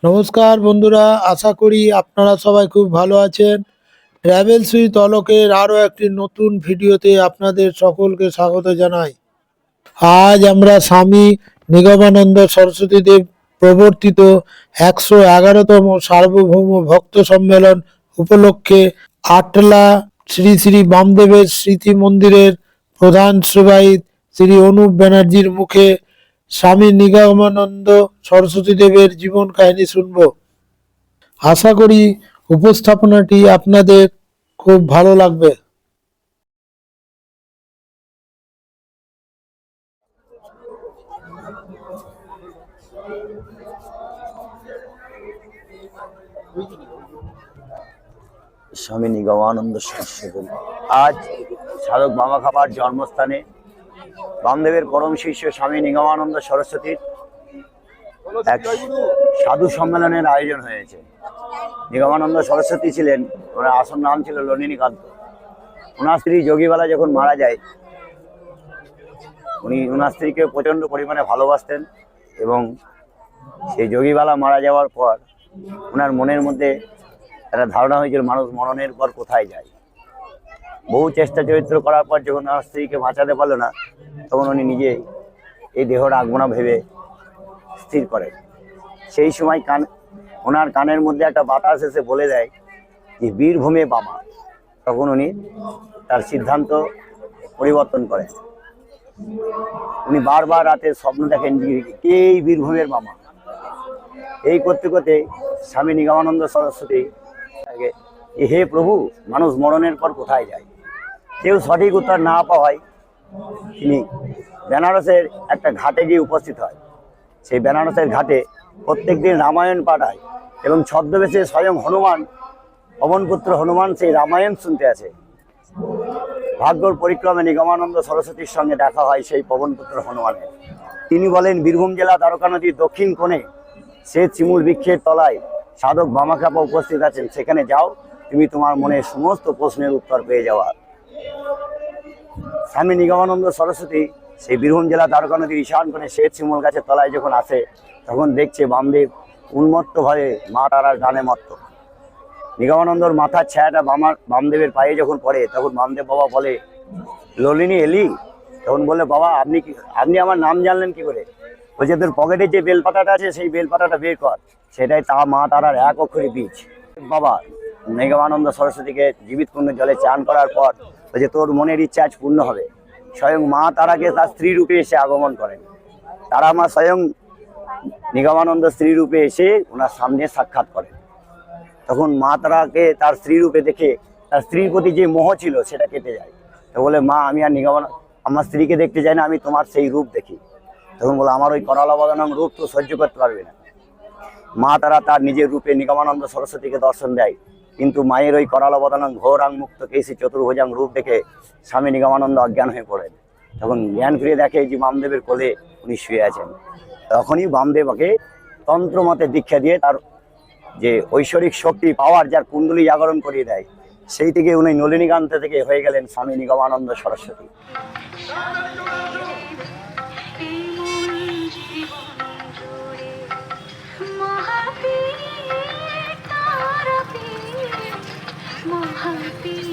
নমস্কার বন্ধুরা, আশা করি আপনারা সবাই খুব ভালো আছেন। ট্রাভেলস উইথ অলোকের আরও একটি নতুন ভিডিওতে আপনাদের সকলকে স্বাগত জানাই। আজ আমরা স্বামী নিগমানন্দ সরস্বতী দেব প্রবর্তিত 111তম সার্বভৌম ভক্ত সম্মেলন উপলক্ষে আটলা শ্রী শ্রী বামদেবের স্মৃতি মন্দিরের প্রধান সেবায়িত শ্রী অনুপ ব্যানার্জির মুখে স্বামী নিগমানন্দ সরস্বতী দেবের জীবন কাহিনী শুনব। আশা করি উপস্থাপনাটি আপনাদের খুব ভালো লাগবে। স্বামী নিগমানন্দ সরস্বতী আজ সাধক বাবা খাবার জন্মস্থানে বামদেবের পরম শিষ্য স্বামী নিগমানন্দ সরস্বতীর এক সাধু সম্মেলনের আয়োজন হয়েছে। নিগমানন্দ সরস্বতী ছিলেন, ওনার আসল নাম ছিল ললিনীকান্ত। ওনার স্ত্রী যোগীবালা যখন মারা যায়, উনি ওনার স্ত্রীকে প্রচণ্ড পরিমাণে ভালোবাসতেন এবং সেই যোগীবালা মারা যাওয়ার পর ওনার মনের মধ্যে একটা ধারণা হয়েছিল মানুষ মরণের পর কোথায় যায়। বহু চেষ্টা চরিত্র করার পর যখন ওনার স্ত্রীকে বাঁচাতে পারলো না, তখন উনি নিজে এই দেহ রাখবো না ভেবে স্থির করেন। সেই সময় ওনার কানের মধ্যে একটা বাতাস এসে বলে দেয় যে বীরভূমে বামা। তখন উনি তার সিদ্ধান্ত পরিবর্তন করেন। উনি বারবার রাতে স্বপ্ন দেখেন যে এই বীরভূমের বামা। এই করতে করতে স্বামী নিগমানন্দ সরস্বতী হে প্রভু, মানুষ মরণের পর কোথায় যায়? কেউ সঠিক উত্তর না পাওয়ায় তিনি বেনারসের একটা ঘাটে গিয়ে উপস্থিত হয়। সেই বেনারসের ঘাটে প্রত্যেক দিন রামায়ণ পাঠ হয় এবং ছদ্মবেশে স্বয়ং হনুমান, পবনপুত্র হনুমান সেই রামায়ণ শুনতে আসে। ভাগ্যর পরিক্রমে নিগমানন্দ সরস্বতীর সঙ্গে দেখা হয় সেই পবনপুত্র হনুমানের। তিনি বলেন, বীরভূম জেলা দ্বারকা নদীর দক্ষিণ কোণে সে চিমুর বৃক্ষের তলায় সাধক বামাখ্যাপা উপস্থিত আছেন, সেখানে যাও, তুমি তোমার মনের সমস্ত প্রশ্নের উত্তর পেয়ে যাওয়া। স্বামী নিগমানন্দ সরস্বতী সেই বীরভূম জেলা দ্বারকা নদীর ঈশান কোণে শ্বেত শিমুল গাছের তলায় যখন আসে, তখন দেখছে বামদেব উন্মত্তভাবে মা তারার গানে মত্ত। নিগমানন্দর মাথার ছায়াটা বামদেবের পায়ে যখন পড়ে, তখন বামদেব বাবা বলে, ললিনী এলি? তখন বললে, বাবা আপনি আমার নাম জানলেন কি করে? বলছে, তোর পকেটে যে বেলপাতাটা আছে সেই বেলপাতাটা বের কর, সেটাই মা তারার এক অক্ষরী বীজ। বাবা নিগমানন্দ সরস্বতীকে জীবিত কুণ্ড জলে চান করার পর বলছে, তোর মনের ইচ্ছা আজ পূর্ণ হবে। স্বয়ং মা তারাকে তার স্ত্রী রূপে এসে আগমন করেন। তারা মা স্বয়ং নিগমানন্দ স্ত্রী রূপে এসে ওনার সামনে সাক্ষাৎ করেন। তখন মা তারাকে তার স্ত্রী রূপে দেখে তার স্ত্রীর প্রতি যে মোহ ছিল সেটা কেটে যায়। তো বলে, মা আমি আর আমার স্ত্রীকে দেখতে চাই না, আমি তোমার সেই রূপ দেখি। তখন বলে, আমার ওই করালবদনম রূপ তো সহ্য করতে পারবে না। মা তারা তার নিজের রূপে নিগমানন্দ সরস্বতীকে দর্শন দেয়, কিন্তু মায়ের ওই করালবদনম ঘোরাং মুক্ত কেশী চতুর্ভুজাং রূপ দেখে স্বামী নিগমানন্দ অজ্ঞান হয়ে পড়েন। তখন জ্ঞান ফিরে দেখে যে বামদেবের কোলে উনি শুয়ে আছেন। তখনই বামদেবকে তন্ত্রমতে দীক্ষা দিয়ে তার যে ঐশ্বরিক শক্তি পাওয়ার, যার কুণ্ডলী জাগরণ করিয়ে দেয়, সেই থেকে উনি নলিনীকান্ত থেকে হয়ে গেলেন স্বামী নিগমানন্দ সরস্বতী। মহাপীর